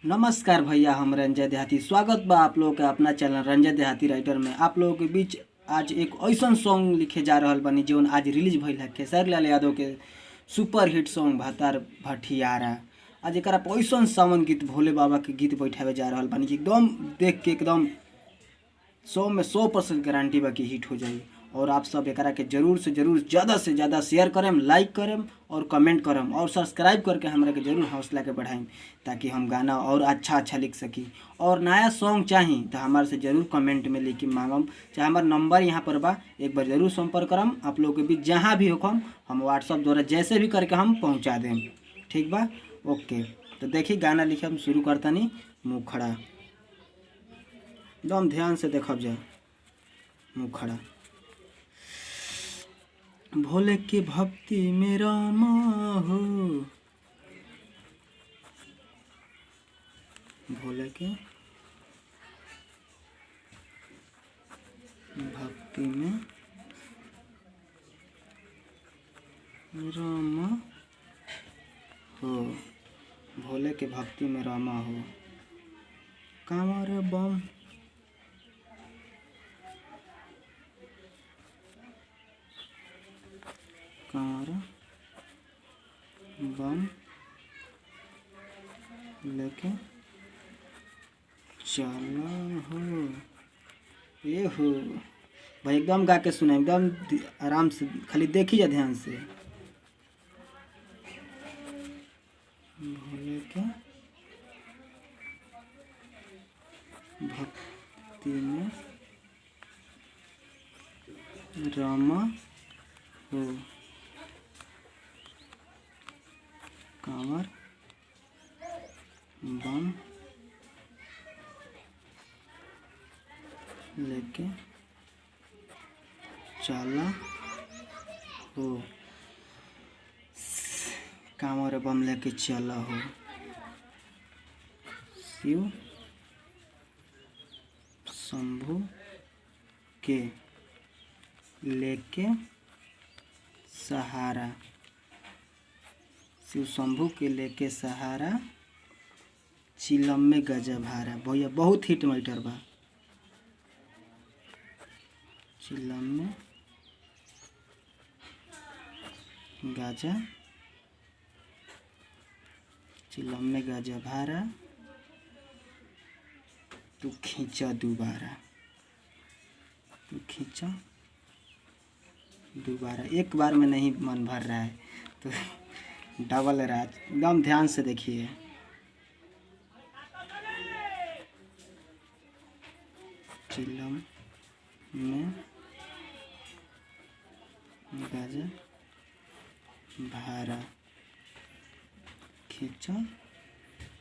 नमस्कार भैया, हम रंजय देहाती। स्वागत बा आप लोगों के अपना चैनल रंजय देहाती राइटर में। आप लोगों के बीच आज एक ऐसा सॉन्ग लिखे जा रहल बनी जो आज रिलीज भइल है खेसारी लाल यादव के सुपर हिट सॉन्ग भातार भटियारा। आज एक ऐसा सावन गीत भोले बाबा के गीत बैठावे जा रहल बनी कि एकदम देख के एकदम 100 में 100% गारंटी बा कि हिट हो जाई। और आप सब एकरा के जरूर से जरूर ज़्यादा से ज़्यादा शेयर करें, लाइक करें और कमेंट करें और सब्सक्राइब करके हमरा के जरूर हौसला के बढ़ाएं ताकि हम गाना और अच्छा लिख सकी। और नया सॉन्ग चाहिए तो हमारे से जरूर कमेंट में लिख के मांगम, चाहे हमारा नंबर यहाँ पर बा, एक बार जरूर संपर्क करम। आप लोग के बीच जहाँ भी होकम हम व्हाट्सअप द्वारा जैसे भी करके हम पहुँचा दें। ठीक बा, ओके। तो देखिए गाना लिखे हम शुरू करतनी। मुखड़ा एकदम ध्यान से देखब जा। मुखड़ा भोले के भक्ति में रामा हो, भोले के भक्ति में रामा हो, भोले के भक्ति में रामा हो। कांवर बम कांवर बम लेके चला हो। ये हो भाई, एकदम गा के सुना, एकदम आराम से, खाली देखिए ध्यान से। भोले के भक्ति में रामा हो, कांवर बम लेके चला हो, कांवर बम लेके चला हो। शिव शंभू के लेके सहारा, शिव शंभू के लेके सहारा, चिलम में गजा भारा। भैया बहुत हिट मैटर बा। चिलम में गाजा, चिलम में गाजा भारा, तू खींचा दोबारा, तू खींचा दोबारा। एक बार में नहीं मन भर रहा है तो डबल रहा। एकदम ध्यान से देखिए। चिलम में गाजा भारा, खींचा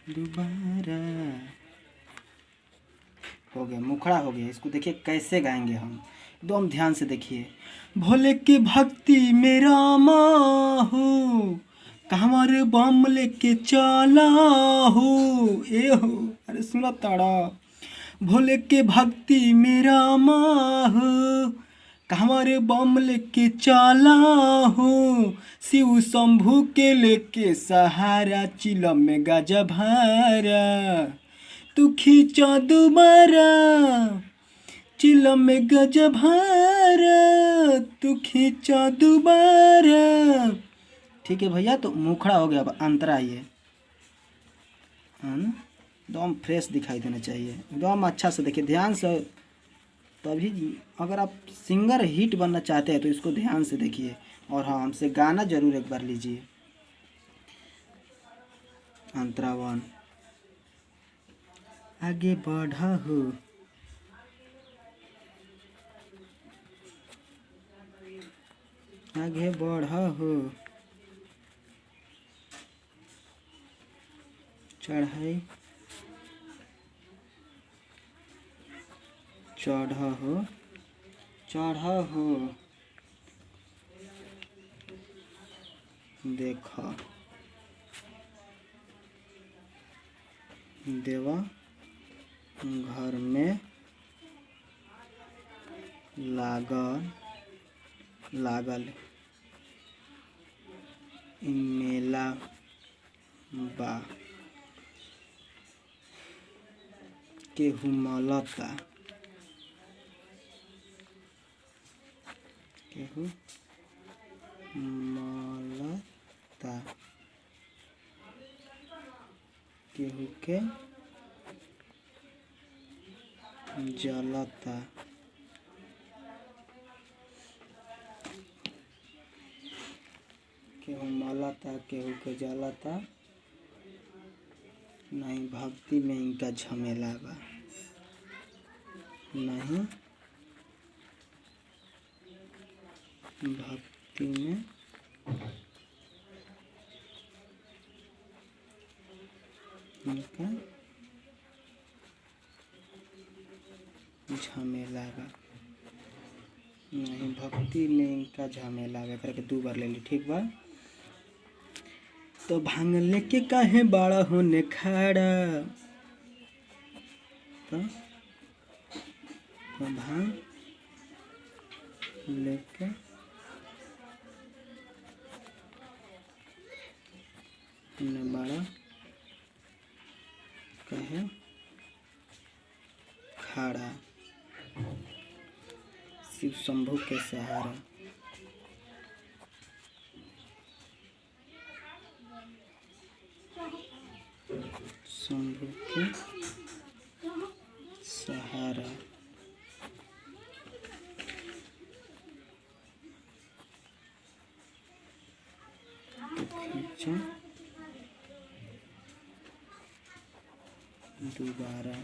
दोबारा। हो गया, मुखड़ा हो गया। इसको देखिए कैसे गाएंगे हम, एकदम ध्यान से देखिए। भोले की भक्ति में रामा हो, कांवर बम लेके चला हो। ए हो, अरे सुना ताड़ा। भोले के भक्ति में रामा हो, कांवर बम लेके चला हो, शिव शंभू के लेके सहारा, चिलम में गाजा भारा, तू खींचा दोबारा, चिलम में गजा भारा, तू खींचा दोबारा। ठीक है भैया, तो मुखड़ा हो गया। अब अंतरा आइए, एकदम फ्रेश दिखाई देना चाहिए, एकदम अच्छा से देखिए ध्यान से। तभी अगर आप सिंगर हिट बनना चाहते हैं तो इसको ध्यान से देखिए। और हाँ, हमसे गाना जरूर एक बार लीजिए। अंतरा वन, आगे बढ़ा हो, आगे बढ़ा हो, चढ़ाई चढ़ा हो, चढ़ा हो, देखा देवा घर में लागल मेला बा। केहू मलता, केहू मलता, केहू के जलता, केहू मलता, केहू के जलता, नहीं भक्ति में इनका झमेला बा, नहीं भक्ति में इनका झमेला बा, नहीं भक्ति में इनका झमेला बा करके 2 बार ले ली। ठीक बा। तो भांग लेके काहे बड़ा होने खड़ा, तो भांग लेके बड़ा कहे खड़ा, शिव शंभू के सहारा, शंभू के सहारा। तो खींचो दोबारा,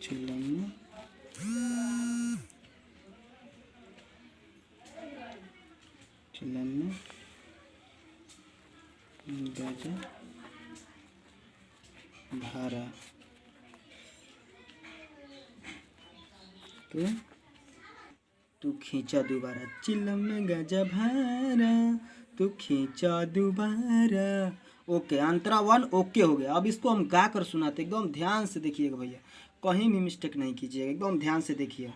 चिलम में गाजा भारा, तो तू खींचा दोबारा, चिलम में गाजा भारा, तू खींचा दोबारा। ओके, अंतरा 1 ओके हो गया। अब इसको हम गा कर सुनाते, एकदम ध्यान से देखिएगा भैया, कहीं भी मिस्टेक नहीं कीजिएगा, एकदम ध्यान से देखिए।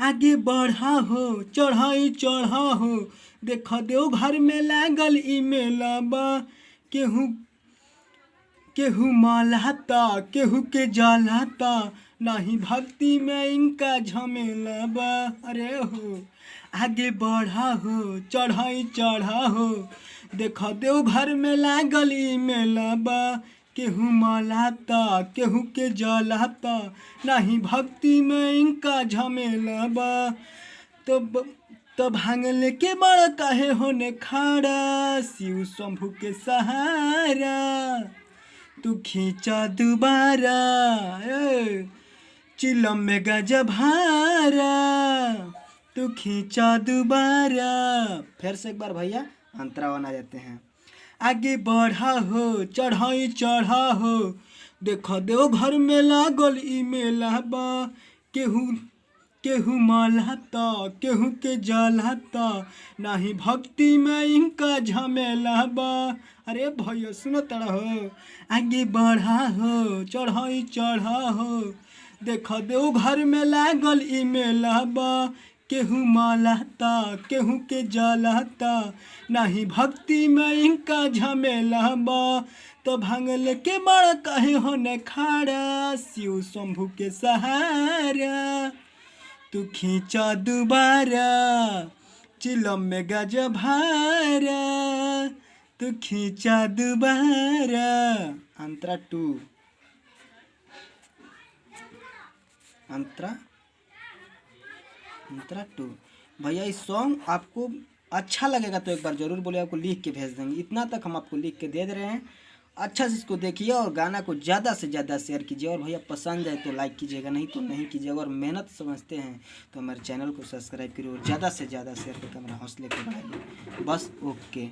आगे बढ़ा हो चढ़ाई चढ़ा हो, देखा देव घर में लागल ई मेला बा, केहू केहू मालाता, केहू के जलाता, नहीं भक्ति में इनका झमेला बा। अरे हो आगे बढ़ा हो चढ़ाई चढ़ा हो, देखा देव घर में लागल ई मेला बा, केहू मालाता, केहू के जलाता, नहीं भक्ति में इनका झमेला बा। तो भांग लेके बड़ा काहे होने खड़ा, शिव शंभू के सहारा, तू खींचा दोबारा, चिलम में गाजा भारा, तू खींचा दोबारा। फिर से एक बार भैया अंतरा बना देते हैं। आगे बढ़ा हो चढ़ाई चढ़ा हो, देखो देव घर में लागल ई मेला बा, केहू मालाता, केहू के जलाता, नहीं भक्ति में इनका झमेला बा। अरे भैया सुनो तड़ा हो, आगे बढ़ा हो चढ़ाई चढ़ा हो, देखो देव घर में लागल ई मेला बा, केहू मालाता, केहू के जलाता, नहीं भक्ति में इनका झमेला बा। तो भांग लेके बड़ा कहे होने खड़ा, शिव शंभू के सहारा, तू खींचा दोबारा, चिलम में गाजा भारा, तू खींचा दोबारा। अंतरा 2, अंतरा 2। भैया इस सॉन्ग आपको अच्छा लगेगा तो एक बार ज़रूर बोले, आपको लिख के भेज देंगे। इतना तक हम आपको लिख के दे रहे हैं, अच्छा से इसको देखिए और गाना को ज़्यादा से ज़्यादा शेयर कीजिए। और भैया पसंद आए तो लाइक कीजिएगा, नहीं तो नहीं कीजिएगा। और मेहनत समझते हैं तो हमारे चैनल को सब्सक्राइब करिए और ज़्यादा से ज़्यादा शेयर करके हमारा हौसले को बढ़ाइए। बस ओके।